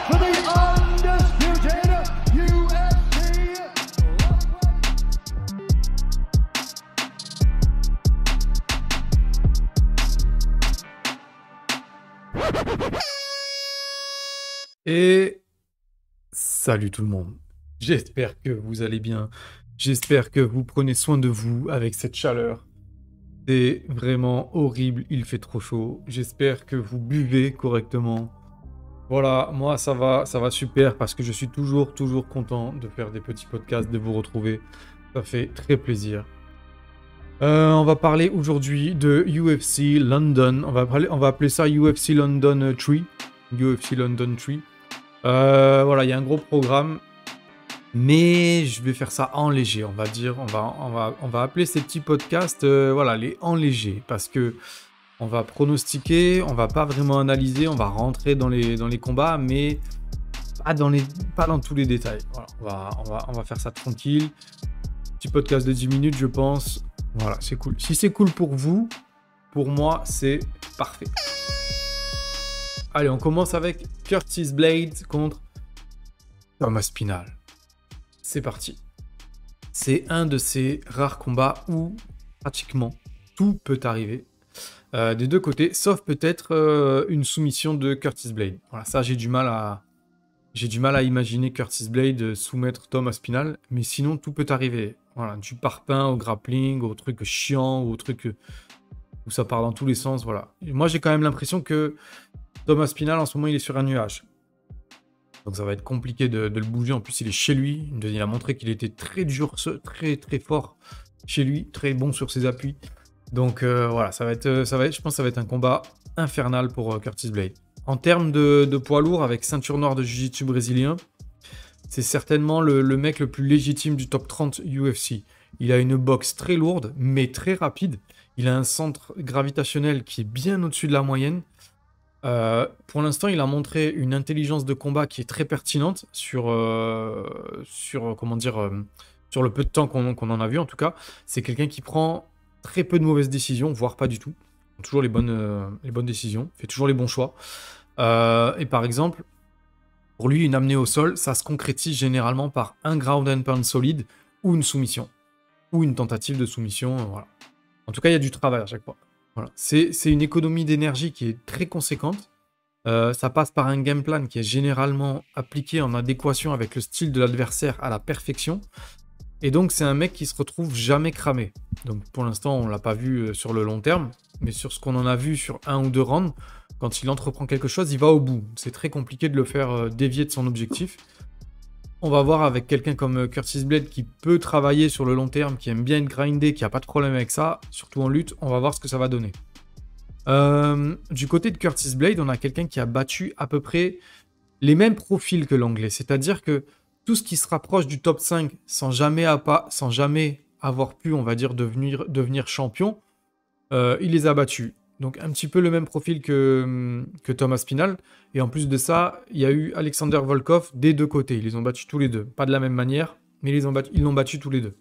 For the undisputed UFC. Et salut tout le monde. J'espère que vous allez bien. J'espère que vous prenez soin de vous avec cette chaleur. C'est vraiment horrible, il fait trop chaud. J'espère que vous buvez correctement. Voilà, moi ça va super parce que je suis toujours content de faire des petits podcasts, de vous retrouver. Ça fait très plaisir. On va parler aujourd'hui de UFC London. On va appeler ça UFC London 3. UFC London 3. Voilà, il y a un gros programme. Mais je vais faire ça en léger, on va dire. On va appeler ces petits podcasts voilà, les en léger. Parce que on va pronostiquer, on va pas vraiment analyser, on va rentrer dans les combats, mais pas dans tous les détails. Voilà, on va faire ça tranquille. Petit podcast de 10 minutes, je pense. Voilà, c'est cool. Si c'est cool pour vous, pour moi, c'est parfait. Allez, on commence avec Curtis Blaydes contre Thomas Spinal. C'est parti. C'est un de ces rares combats où pratiquement tout peut arriver des deux côtés, sauf peut-être une soumission de Curtis Blaydes. Voilà, ça j'ai du mal à imaginer Curtis Blaydes soumettre Thomas Spinal, mais sinon tout peut arriver. Voilà, du parpaing au grappling, au truc chiant, au truc où ça part dans tous les sens. Voilà. Et moi j'ai quand même l'impression que Thomas Spinal en ce moment il est sur un nuage. Donc ça va être compliqué de le bouger. En plus, il est chez lui. Il a montré qu'il était très dur, très fort chez lui, très bon sur ses appuis. Donc voilà, je pense que ça va être un combat infernal pour Curtis Blaydes. En termes de poids lourd, avec ceinture noire de jiu-jitsu brésilien, c'est certainement le mec le plus légitime du top 30 UFC. Il a une boxe très lourde, mais très rapide. Il a un centre gravitationnel qui est bien au-dessus de la moyenne. Pour l'instant, il a montré une intelligence de combat qui est très pertinente sur le peu de temps qu'on en a vu en tout cas. C'est quelqu'un qui prend très peu de mauvaises décisions, voire pas du tout. Toujours les bonnes décisions, fait toujours les bons choix. Et par exemple, pour lui, une amenée au sol, ça se concrétise généralement par un ground and pound solide ou une soumission, ou une tentative de soumission. Voilà. En tout cas, il y a du travail à chaque fois. Voilà. C'est une économie d'énergie qui est très conséquente. Ça passe par un game plan qui est généralement appliqué en adéquation avec le style de l'adversaire à la perfection. Et donc, c'est un mec qui se retrouve jamais cramé. Donc, pour l'instant, on ne l'a pas vu sur le long terme. Mais sur ce qu'on en a vu sur un ou deux rounds, quand il entreprend quelque chose, il va au bout. C'est très compliqué de le faire dévier de son objectif. On va voir avec quelqu'un comme Curtis Blaydes qui peut travailler sur le long terme, qui aime bien être grindé, qui n'a pas de problème avec ça, surtout en lutte, on va voir ce que ça va donner. Du côté de Curtis Blaydes, on a quelqu'un qui a battu à peu près les mêmes profils que l'anglais, c'est-à-dire que tout ce qui se rapproche du top 5 sans jamais avoir pu, on va dire, devenir champion, il les a battus. Donc un petit peu le même profil que Thomas Spinal. Et en plus de ça, il y a eu Alexander Volkov des deux côtés. Ils les ont battus tous les deux. Pas de la même manière, mais ils l'ont battu tous les deux.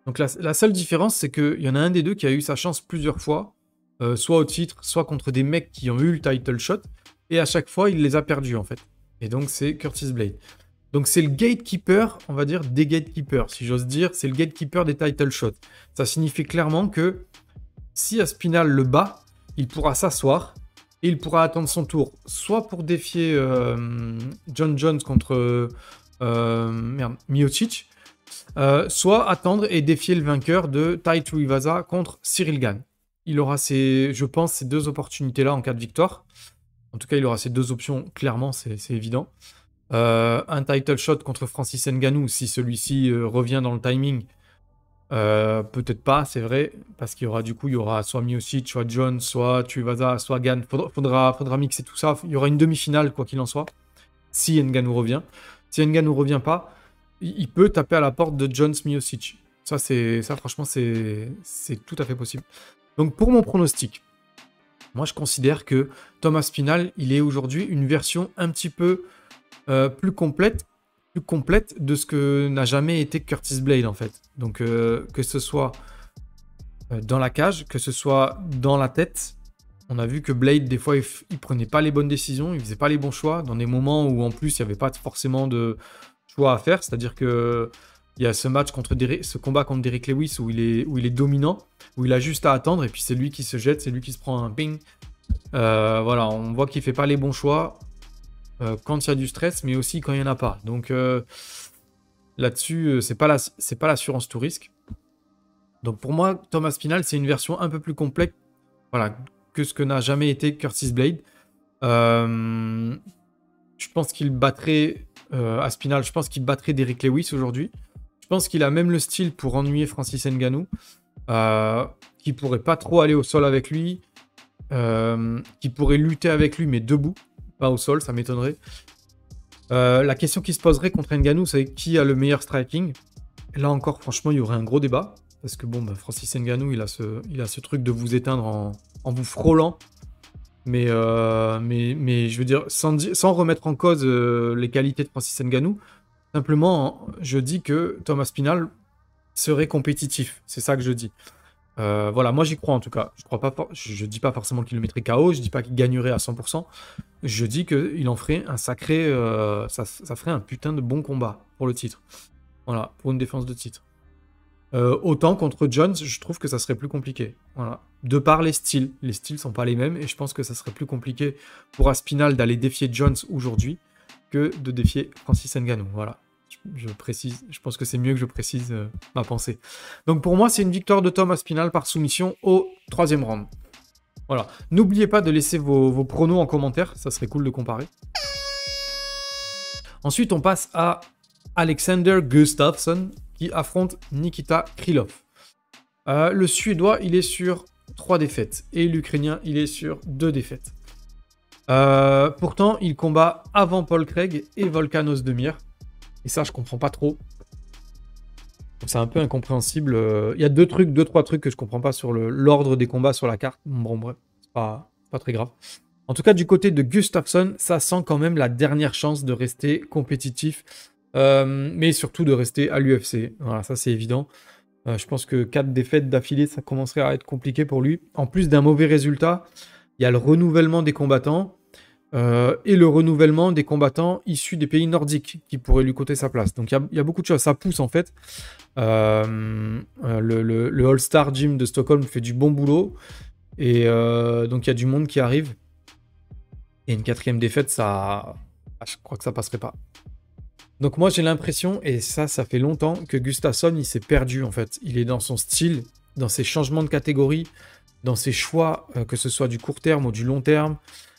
Donc la seule différence, c'est qu'il y en a un des deux qui a eu sa chance plusieurs fois, soit au titre, soit contre des mecs qui ont eu le title shot. Et à chaque fois, il les a perdus en fait. Et donc c'est Curtis Blaydes. Donc c'est le gatekeeper, on va dire, des gatekeepers. Si j'ose dire, c'est le gatekeeper des title shots. Ça signifie clairement que si Aspinall le bat, il pourra s'asseoir et il pourra attendre son tour, soit pour défier John Jones contre Miocic, soit attendre et défier le vainqueur de Tai Tuivasa contre Cyril Gane. Il aura je pense, ces deux opportunités-là en cas de victoire. En tout cas, il aura ces deux options, clairement, c'est évident. Un title shot contre Francis Ngannou, si celui-ci revient dans le timing. Peut-être pas, c'est vrai, parce qu'il y aura soit Miocic, soit Jones, soit Tuivasa, soit Gane. Faudra mixer tout ça. Il y aura une demi-finale, quoi qu'il en soit, si Ngannou revient. Si Ngannou revient pas, il peut taper à la porte de Jones Miocic. Ça, franchement, c'est tout à fait possible. Donc, pour mon pronostic, moi, je considère que Thomas Spinal, il est aujourd'hui une version un petit peu plus complète plus complète de ce que n'a jamais été Curtis Blade en fait. Donc que ce soit dans la cage, que ce soit dans la tête, on a vu que Blade des fois il prenait pas les bonnes décisions, il faisait pas les bons choix dans des moments où en plus il n'y avait pas forcément de choix à faire, c'est-à-dire que il y a ce combat contre Derrick Lewis où il est dominant, où il a juste à attendre et puis c'est lui qui se jette, c'est lui qui se prend un ping. Voilà, on voit qu'il fait pas les bons choix quand il y a du stress, mais aussi quand il y en a pas. Donc là-dessus, c'est pas l'assurance tout risque. Donc pour moi, Tom Aspinall, c'est une version un peu plus complète, voilà, que ce que n'a jamais été Curtis Blade. Je pense qu'il battrait Aspinall, je pense qu'il battrait Derrick Lewis aujourd'hui. Je pense qu'il a même le style pour ennuyer Francis Ngannou, qui pourrait pas trop aller au sol avec lui, qui pourrait lutter avec lui mais debout, pas au sol, ça m'étonnerait. La question qui se poserait contre Ngannou, c'est qui a le meilleur striking. Et là encore, franchement, il y aurait un gros débat, parce que bon, Francis Ngannou, il a ce truc de vous éteindre en vous frôlant. Mais je veux dire, sans remettre en cause les qualités de Francis Ngannou, simplement, je dis que Tom Aspinall serait compétitif. C'est ça que je dis. Voilà, moi j'y crois en tout cas. Je dis pas forcément qu'il le mettrait KO, je dis pas qu'il gagnerait à 100%. Je dis qu'il en ferait un sacré... ça ferait un putain de bon combat pour le titre. Voilà, pour une défense de titre. Autant contre Jones, je trouve que ça serait plus compliqué. Voilà. De par les styles. Les styles sont pas les mêmes et je pense que ça serait plus compliqué pour Aspinall d'aller défier Jones aujourd'hui que de défier Francis Ngannou. Voilà. Je précise. Je pense que c'est mieux que je précise ma pensée. Donc pour moi, c'est une victoire de Tom Aspinall par soumission au 3e round. Voilà. N'oubliez pas de laisser vos pronos en commentaire. Ça serait cool de comparer. Ensuite, on passe à Alexander Gustafsson qui affronte Nikita Krylov. Le Suédois, il est sur 3 défaites. Et l'Ukrainien, il est sur 2 défaites. Pourtant, il combat avant Paul Craig et Volkan Ozdemir. Et ça, je comprends pas trop. C'est un peu incompréhensible. Il y a 2-3 trucs que je comprends pas sur l'ordre des combats sur la carte. Bon, bref, c'est pas très grave. En tout cas, du côté de Gustafsson, ça sent quand même la dernière chance de rester compétitif. Mais surtout de rester à l'UFC. Voilà, ça c'est évident. Je pense que 4 défaites d'affilée, ça commencerait à être compliqué pour lui. En plus d'un mauvais résultat, il y a le renouvellement des combattants et le renouvellement des combattants issus des pays nordiques qui pourraient lui coûter sa place. Donc il y a beaucoup de choses. Ça pousse en fait. Le All-Star Gym de Stockholm fait du bon boulot. Et donc il y a du monde qui arrive. Et une 4e défaite, ça... je crois que ça passerait pas. Donc moi j'ai l'impression, et ça fait longtemps, que Gustafsson il s'est perdu en fait. Il est dans son style, dans ses changements de catégorie, dans ses choix, que ce soit du court terme ou du long terme.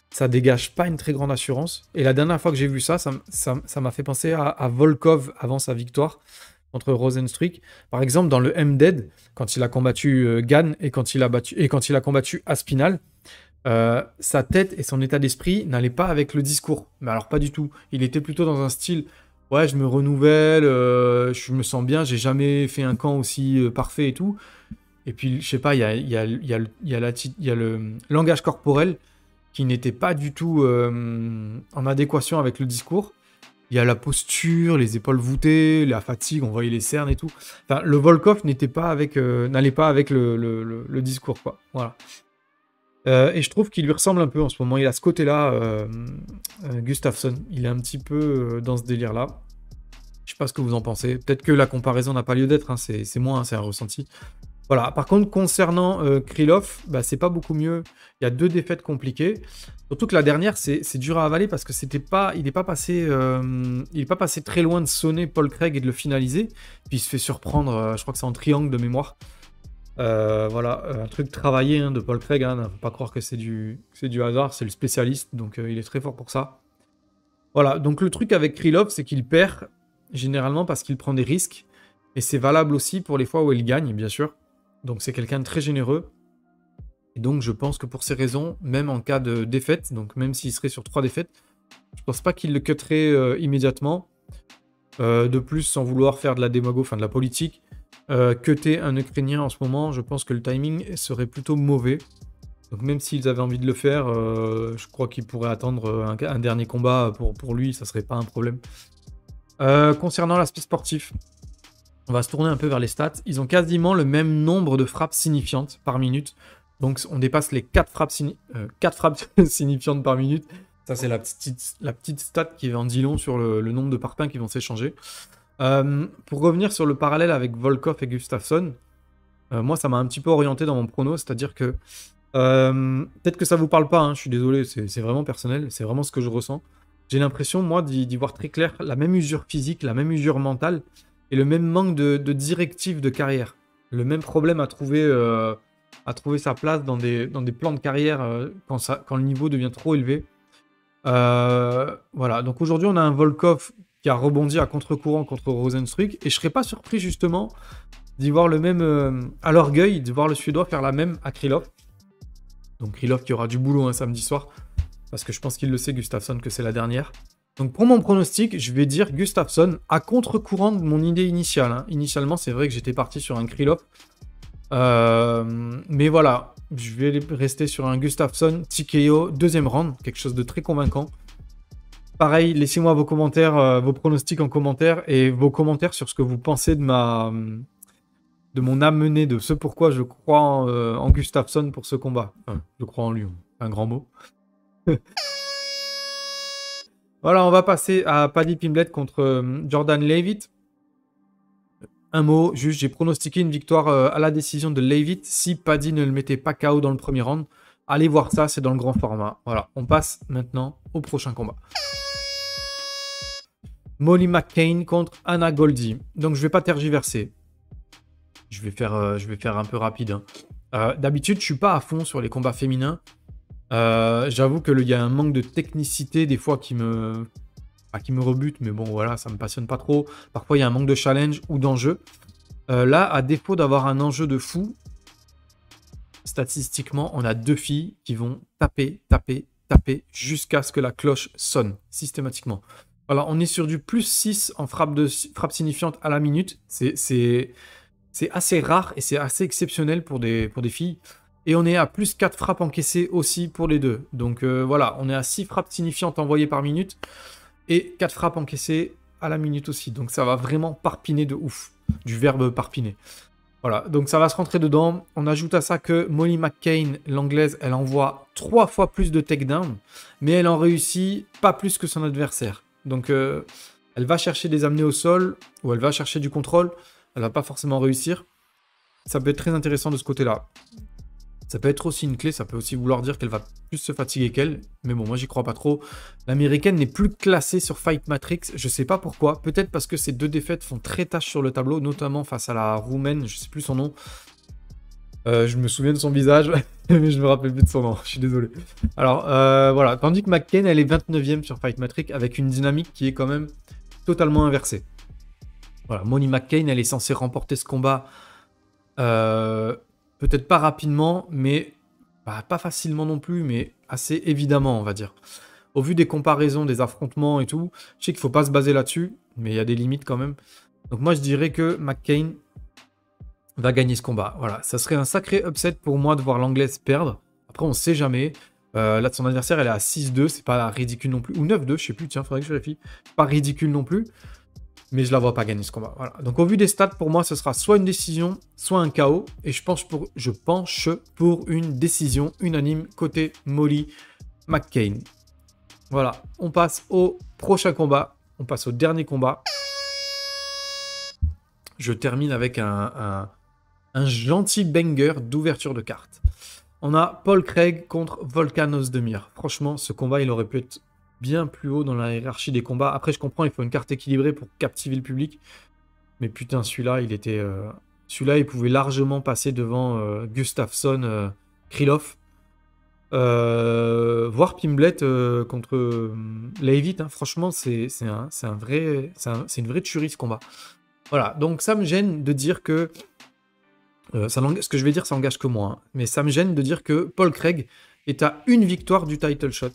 Ça dégage pas une très grande assurance. Et la dernière fois que j'ai vu ça m'a fait penser à Volkov avant sa victoire contre Rozenstruik. Par exemple, dans le MDED, quand il a combattu Gane et quand il a combattu Aspinall, sa tête et son état d'esprit n'allaient pas avec le discours. Mais alors pas du tout. Il était plutôt dans un style... Ouais, je me renouvelle, je me sens bien, j'ai jamais fait un camp aussi parfait et tout. Et puis, je sais pas, il y a le langage corporel qui n'était pas du tout en adéquation avec le discours. Il y a la posture, les épaules voûtées, la fatigue, on voyait les cernes et tout. Enfin, le Volkov n'allait pas avec le discours, quoi. Voilà. Et je trouve qu'il lui ressemble un peu en ce moment. Il a ce côté-là, Gustafsson. Il est un petit peu dans ce délire-là. Je sais pas ce que vous en pensez. Peut-être que la comparaison n'a pas lieu d'être. Hein. C'est moi, hein, c'est un ressenti. Voilà. Par contre, concernant Krylov, c'est pas beaucoup mieux. Il y a 2 défaites compliquées. Surtout que la dernière, c'est dur à avaler parce que il n'est pas passé très loin de sonner Paul Craig et de le finaliser. Puis il se fait surprendre. Je crois que c'est en triangle de mémoire. Voilà, un truc travaillé de Paul Craig, hein, faut pas croire que c'est du hasard, c'est le spécialiste, donc il est très fort pour ça. Voilà, donc le truc avec Krylov, c'est qu'il perd généralement parce qu'il prend des risques, et c'est valable aussi pour les fois où il gagne, bien sûr. Donc c'est quelqu'un de très généreux, et donc je pense que pour ces raisons, même en cas de défaite, donc même s'il serait sur 3 défaites, je pense pas qu'il le cutterait immédiatement. De plus, sans vouloir faire de la démago, enfin de la politique, cutter un Ukrainien en ce moment, je pense que le timing serait plutôt mauvais. Donc même s'ils avaient envie de le faire, je crois qu'ils pourraient attendre un dernier combat pour lui, ça serait pas un problème. Concernant l'aspect sportif, on va se tourner un peu vers les stats. Ils ont quasiment le même nombre de frappes signifiantes par minute. Donc on dépasse les 4 frappes, 4 frappes signifiantes par minute. Ça, c'est la petite stat qui en dit long sur le nombre de parpaings qui vont s'échanger. Pour revenir sur le parallèle avec Volkov et Gustafsson, moi, ça m'a un petit peu orienté dans mon prono. C'est-à-dire que peut-être que ça vous parle pas, hein, je suis désolé, c'est vraiment personnel, c'est vraiment ce que je ressens. J'ai l'impression, moi, d'y voir très clair la même usure physique, la même usure mentale et le même manque de directives de carrière. Le même problème à trouver sa place dans des plans de carrière quand le niveau devient trop élevé. Voilà, donc aujourd'hui, on a un Volkov qui a rebondi à contre-courant contre Rosenstruik et je serais pas surpris justement d'y voir le même à l'orgueil, de voir le Suédois faire la même à Krylov. Donc Krylov qui aura du boulot un samedi soir. Parce que je pense qu'il le sait, Gustafsson, que c'est la dernière. Donc pour mon pronostic, je vais dire Gustafsson à contre-courant de mon idée initiale. Hein. Initialement, c'est vrai que j'étais parti sur un Krylov. Mais voilà, je vais rester sur un Gustafsson, TKO, deuxième round. Quelque chose de très convaincant. Pareil, laissez-moi vos commentaires, vos pronostics en commentaire et vos commentaires sur ce que vous pensez de mon amené, de ce pourquoi je crois en Gustafsson pour ce combat. Enfin, je crois en lui, un grand mot. Voilà, on va passer à Paddy Pimblett contre Jordan Leavitt. Un mot, juste, j'ai pronostiqué une victoire à la décision de Leavitt si Paddy ne le mettait pas KO dans le premier round. Allez voir ça, c'est dans le grand format. Voilà, on passe maintenant au prochain combat. Molly McCain contre Anna Goldie. Donc je vais pas tergiverser. Je vais faire un peu rapide. Hein. D'habitude, je suis pas à fond sur les combats féminins. J'avoue qu'il y a un manque de technicité des fois qui me rebute, mais bon voilà, ça me passionne pas trop. Parfois il y a un manque de challenge ou d'enjeu. Là, à défaut d'avoir un enjeu de fou, statistiquement, on a 2 filles qui vont taper jusqu'à ce que la cloche sonne, systématiquement. Voilà, on est sur du plus 6 en frappe signifiante à la minute. C'est assez rare et c'est assez exceptionnel pour des filles. Et on est à plus 4 frappes encaissées aussi pour les deux. Donc voilà, on est à 6 frappes signifiantes envoyées par minute. Et 4 frappes encaissées à la minute aussi. Donc ça va vraiment parpiner de ouf. Du verbe parpiner. Voilà, donc ça va se rentrer dedans. On ajoute à ça que Molly McCain, l'anglaise, elle envoie 3 fois plus de takedown. Mais elle en réussit pas plus que son adversaire. Donc elle va chercher des amenés au sol. Ou elle va chercher du contrôle. Elle va pas forcément réussir. Ça peut être très intéressant de ce côté-là. Ça peut être aussi une clé, ça peut aussi vouloir dire qu'elle va plus se fatiguer qu'elle. Mais bon, moi j'y crois pas trop. L'américaine n'est plus classée sur Fight Matrix. Je sais pas pourquoi. Peut-être parce que ces 2 défaites font très tache sur le tableau, notamment face à la Roumaine, je sais plus son nom. Je me souviens de son visage, mais je me rappelle plus de son nom. Je suis désolé. Alors voilà. Tandis que McCain, elle est 29e sur Fight Matrix avec une dynamique qui est quand même totalement inversée. Voilà. Molly McCain, elle est censée remporter ce combat. Peut-être pas rapidement, mais pas facilement non plus, mais assez évidemment, on va dire. Au vu des comparaisons, des affrontements et tout, je sais qu'il ne faut pas se baser là-dessus, mais il y a des limites quand même. Donc moi, je dirais que McCain va gagner ce combat. Voilà, ça serait un sacré upset pour moi de voir l'anglaise perdre. Après, on ne sait jamais. Là, son adversaire, elle est à 6-2, c'est pas ridicule non plus. Ou 9-2, je sais plus, tiens, faudrait que je vérifie. Pas ridicule non plus. Mais je la vois pas gagner ce combat. Voilà. Donc au vu des stats, pour moi, ce sera soit une décision, soit un KO. Et je penche pour une décision unanime côté Molly McCain. Voilà. On passe au prochain combat. On passe au dernier combat. Je termine avec un gentil banger d'ouverture de carte. On a Paul Craig contre Volkan Ozdemir. Franchement, ce combat, il aurait pu être bien plus haut dans la hiérarchie des combats. Après, je comprends, il faut une carte équilibrée pour captiver le public. Mais putain, celui-là, il pouvait largement passer devant Gustafsson, Krylov. Voir Pimblett contre Leavitt, hein, franchement, c'est une vraie tuerie ce combat. Voilà, donc ça me gêne de dire que... ce que je vais dire, ça engage que moi. Hein, mais ça me gêne de dire que Paul Craig est à une victoire du title shot.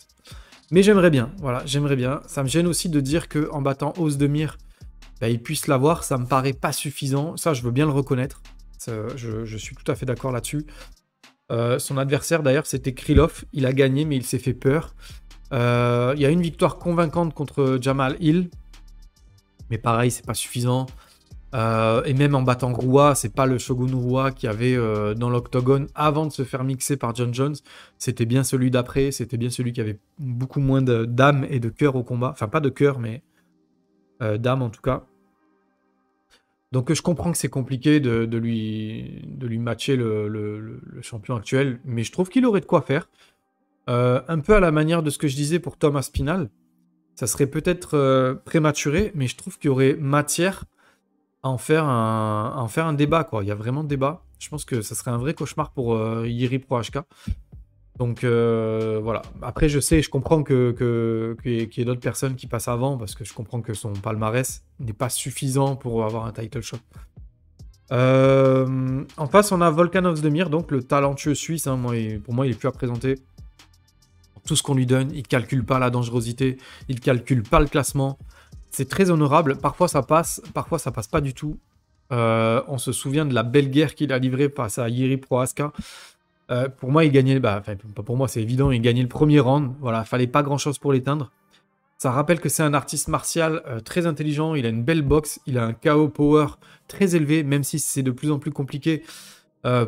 Mais j'aimerais bien, voilà, j'aimerais bien. Ça me gêne aussi de dire qu'en battant Ozdemir, il puisse l'avoir. Ça me paraît pas suffisant. Ça, je veux bien le reconnaître. Je suis tout à fait d'accord là-dessus. Son adversaire, d'ailleurs, c'était Krylov. Il a gagné, mais il s'est fait peur. Il y a une victoire convaincante contre Jamal Hill. Mais pareil, c'est pas suffisant. Et même en battant Rua, c'est pas le Shogun Rua qui avait dans l'octogone avant de se faire mixer par John Jones. C'était bien celui d'après, c'était bien celui qui avait beaucoup moins d'âme et de cœur au combat. Enfin, pas de cœur, mais d'âme en tout cas. Donc je comprends que c'est compliqué de lui matcher le champion actuel, mais je trouve qu'il aurait de quoi faire. Un peu à la manière de ce que je disais pour Thomas Spinal. Ça serait peut-être prématuré, mais je trouve qu'il y aurait matière à en faire un débat, quoi. Il y a vraiment débat. Je pense que ça serait un vrai cauchemar pour Yiri Pro HK. Donc voilà. Après, je comprends qu'il y ait d'autres personnes qui passent avant, parce que je comprends que son palmarès n'est pas suffisant pour avoir un title shot. En face, on a Volkan Ozdemir, donc le talentueux suisse. Hein. Pour moi, il est plus à présenter. Tout ce qu'on lui donne, il calcule pas la dangerosité, il calcule pas le classement. C'est très honorable. Parfois ça passe pas du tout. On se souvient de la belle guerre qu'il a livrée face à Yiri Prohaska. Pour moi, il gagnait. Pas pour moi, c'est évident. Il gagnait le premier round. Voilà, fallait pas grand chose pour l'éteindre. Ça rappelle que c'est un artiste martial très intelligent. Il a une belle boxe. Il a un KO power très élevé, même si c'est de plus en plus compliqué.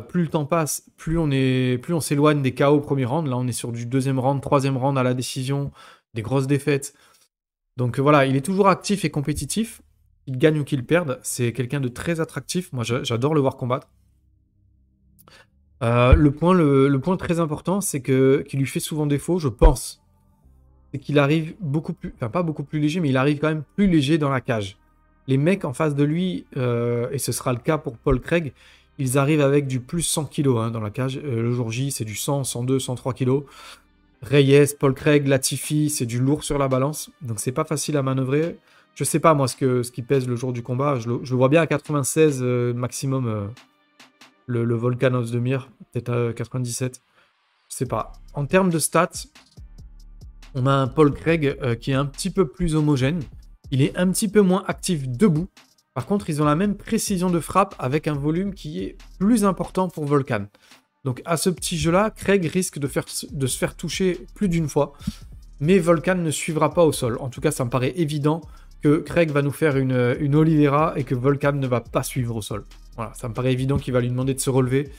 Plus le temps passe, plus on s'éloigne des KO au premier round. Là, on est sur du deuxième round, troisième round à la décision, des grosses défaites. Donc voilà, il est toujours actif et compétitif. Il gagne ou qu'il perde. C'est quelqu'un de très attractif. Moi, j'adore le voir combattre. Le point très important, c'est qu'il lui fait souvent défaut, je pense. C'est qu'il arrive beaucoup plus... Enfin, pas beaucoup plus léger, mais il arrive quand même plus léger dans la cage. Les mecs en face de lui, et ce sera le cas pour Paul Craig, ils arrivent avec du plus 100 kg dans la cage. Le jour J, c'est du 100, 102, 103 kg. Reyes, Paul Craig, Latifi, c'est du lourd sur la balance. Donc c'est pas facile à manœuvrer. Je sais pas moi ce qui pèse le jour du combat. Je le vois bien à 96 maximum. Le Volkan Ozdemir, peut-être à 97. Je sais pas. En termes de stats, on a un Paul Craig qui est un petit peu plus homogène. Il est un petit peu moins actif debout. Par contre, ils ont la même précision de frappe avec un volume qui est plus important pour Volkan. Donc à ce petit jeu-là, Craig risque de se faire toucher plus d'une fois. Mais Volkan ne suivra pas au sol. En tout cas, ça me paraît évident que Craig va nous faire une Oliveira et que Volkan ne va pas suivre au sol. Voilà, ça me paraît évident qu'il va lui demander de se relever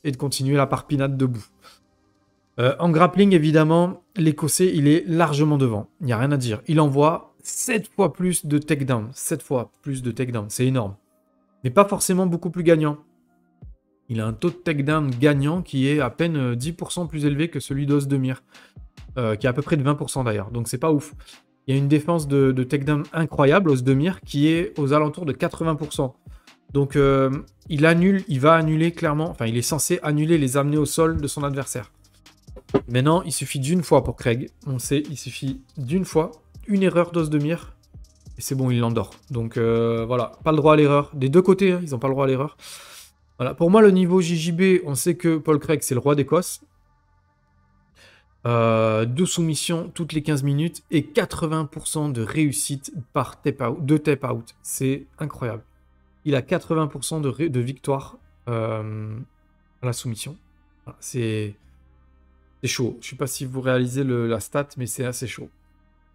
et de continuer la parpinade debout. En grappling, évidemment, l'Écossais, il est largement devant. Il n'y a rien à dire. Il envoie 7 fois plus de takedown. 7 fois plus de takedown. C'est énorme. Mais pas forcément beaucoup plus gagnant. Il a un taux de takedown gagnant qui est à peine 10% plus élevé que celui d'Ozdemir. Qui est à peu près de 20% d'ailleurs. Donc c'est pas ouf. Il y a une défense de takedown incroyable, Ozdemir, qui est aux alentours de 80%. Donc il va annuler clairement. Enfin, il est censé annuler les amener au sol de son adversaire. Maintenant, il suffit d'une fois pour Craig. On sait, il suffit d'une fois, une erreur d'Ozdemir, et c'est bon, il l'endort. Donc voilà, pas le droit à l'erreur. Des deux côtés, hein, ils n'ont pas le droit à l'erreur. Voilà, pour moi, le niveau JJB, on sait que Paul Craig, c'est le roi d'Écosse. 2 soumissions toutes les 15 minutes et 80% de réussite par tap out. C'est incroyable. Il a 80% de victoire à la soumission. Voilà, c'est chaud. Je ne sais pas si vous réalisez la stat, mais c'est assez chaud.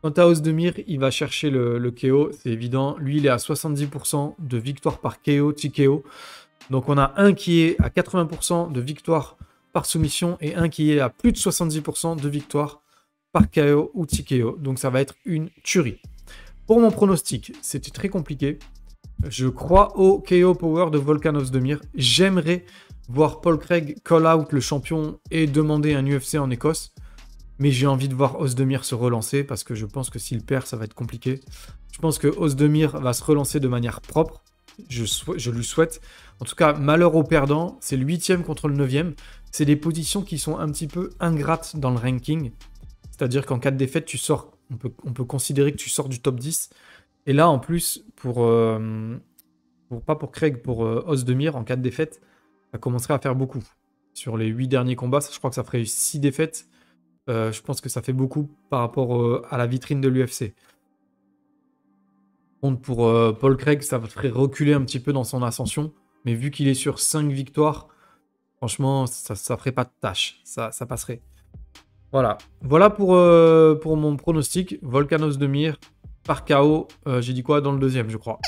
Quant à Ozdemir, il va chercher le KO, c'est évident. Lui, il est à 70% de victoire par KO, TKO. Donc on a un qui est à 80% de victoire par soumission et un qui est à plus de 70% de victoire par KO ou TKO. Donc ça va être une tuerie. Pour mon pronostic, c'était très compliqué. Je crois au KO power de Volkan Ozdemir. J'aimerais voir Paul Craig call out le champion et demander un UFC en Écosse. Mais j'ai envie de voir Ozdemir se relancer parce que je pense que s'il perd, ça va être compliqué. Je pense que Ozdemir va se relancer de manière propre. Je lui souhaite. En tout cas, malheur au perdant. C'est le 8e contre le 9e. C'est des positions qui sont un petit peu ingrates dans le ranking. C'est-à-dire qu'en cas de défaite, tu sors. On peut considérer que tu sors du top 10. Et là, en plus, pas pour Craig, pour Ozdemir, en cas de défaite, ça commencerait à faire beaucoup. Sur les 8 derniers combats, je crois que ça ferait 6 défaites. Je pense que ça fait beaucoup par rapport à la vitrine de l'UFC. Contre pour Paul Craig, ça ferait reculer un petit peu dans son ascension. Mais vu qu'il est sur 5 victoires, franchement, ça ferait pas de tâche. Ça passerait. Voilà pour mon pronostic. Volkan Ozdemir, par KO. J'ai dit quoi? Dans le deuxième, je crois.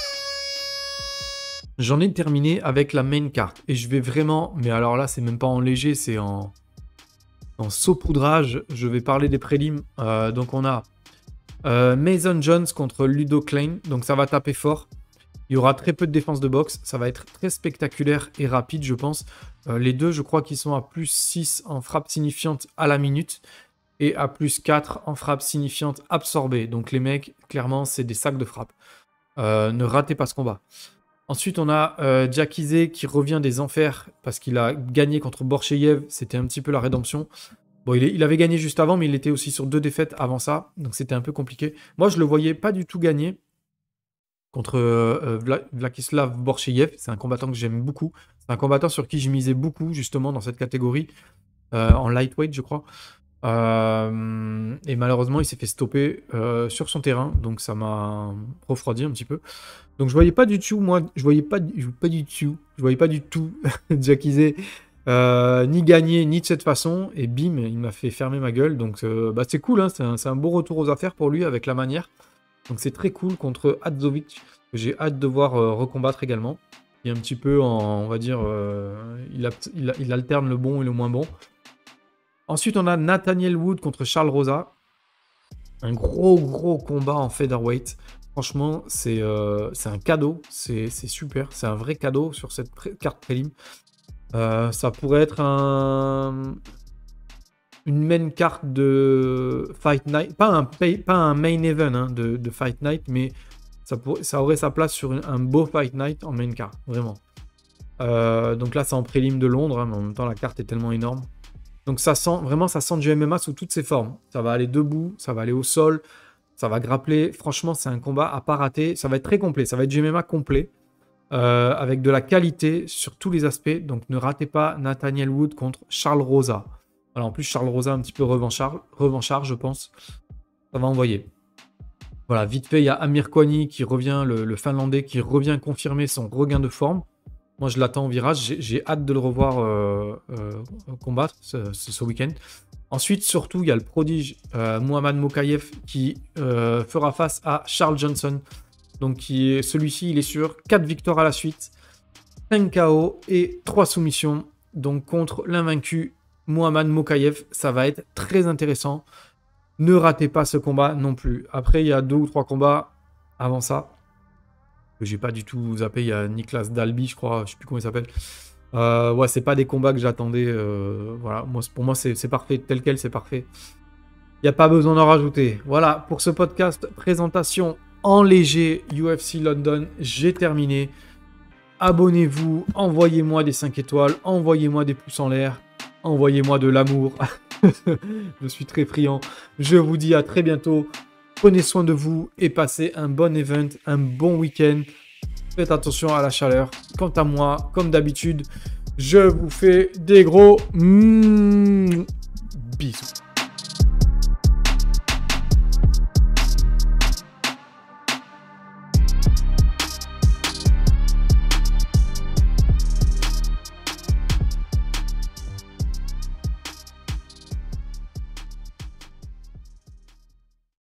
J'en ai terminé avec la main carte. Et je vais vraiment... Mais alors là, c'est même pas en léger, c'est en saupoudrage. Je vais parler des prélims. Donc on a Mason Jones contre Ludo Klein. Donc ça va taper fort. Il y aura très peu de défense de boxe. Ça va être très spectaculaire et rapide, je pense. Les deux, je crois qu'ils sont à plus 6 en frappe signifiante à la minute. Et à plus 4 en frappe signifiante absorbée. Donc les mecs, clairement, c'est des sacs de frappe. Ne ratez pas ce combat. Ensuite, on a Diakizé qui revient des enfers parce qu'il a gagné contre Borcheyev. C'était un petit peu la rédemption. Bon, il avait gagné juste avant, mais il était aussi sur 2 défaites avant ça. Donc c'était un peu compliqué. Moi, je le voyais pas du tout gagner contre Vladislav Borcheyev. C'est un combattant que j'aime beaucoup. C'est un combattant sur qui je misais beaucoup, justement, dans cette catégorie. En lightweight, je crois. Et malheureusement, il s'est fait stopper sur son terrain. Donc ça m'a refroidi un petit peu. Donc je voyais pas du tout, moi, je voyais pas du tout Diakizé ni gagner, ni de cette façon. Et bim, il m'a fait fermer ma gueule. Donc c'est cool, hein, c'est un beau retour aux affaires pour lui avec la manière. Donc c'est très cool contre Hadzovic, que j'ai hâte de voir recombattre également. Il est un petit peu on va dire, il alterne le bon et le moins bon. Ensuite, on a Nathaniel Wood contre Charles Rosa. Un gros combat en featherweight. Franchement, c'est un cadeau. C'est super. C'est un vrai cadeau sur cette carte prélim. Ça pourrait être une main carte de Fight Night. Pas un main event hein, de Fight Night, mais ça aurait sa place sur un beau Fight Night en main card. Vraiment. Donc là, c'est en prélim de Londres. Hein, mais en même temps, la carte est tellement énorme. Donc ça sent du MMA sous toutes ses formes. Ça va aller debout, ça va aller au sol, ça va grappler. Franchement, c'est un combat à pas rater. Ça va être très complet, ça va être du MMA complet. Avec de la qualité sur tous les aspects. Donc ne ratez pas Nathaniel Wood contre Charles Rosa. Voilà, en plus, Charles Rosa un petit peu revanchard, je pense. Ça va envoyer. Voilà, vite fait, il y a Amir Kwani qui revient, le Finlandais, qui revient confirmer son regain de forme. Moi, je l'attends au virage. J'ai hâte de le revoir combattre ce week-end. Ensuite, surtout, il y a le prodige Muhammad Mokaev qui fera face à Charles Johnson. Donc, celui-ci, il est sur 4 victoires à la suite, 5 KO et 3 soumissions. Donc, contre l'invaincu Muhammad Mokaev, ça va être très intéressant. Ne ratez pas ce combat non plus. Après, il y a 2 ou 3 combats avant ça. Que j'ai pas du tout zappé. Il y a Niklas Dalby, je crois, je sais plus comment il s'appelle. Ouais, c'est pas des combats que j'attendais. Voilà, pour moi, c'est parfait. Tel quel, c'est parfait. Il n'y a pas besoin d'en rajouter. Voilà, pour ce podcast, présentation en léger UFC London, j'ai terminé. Abonnez-vous, envoyez-moi des 5 étoiles, envoyez-moi des pouces en l'air, envoyez-moi de l'amour. Je suis très friand. Je vous dis à très bientôt. Prenez soin de vous et passez un bon event, un bon week-end. Faites attention à la chaleur. Quant à moi, comme d'habitude, je vous fais des gros...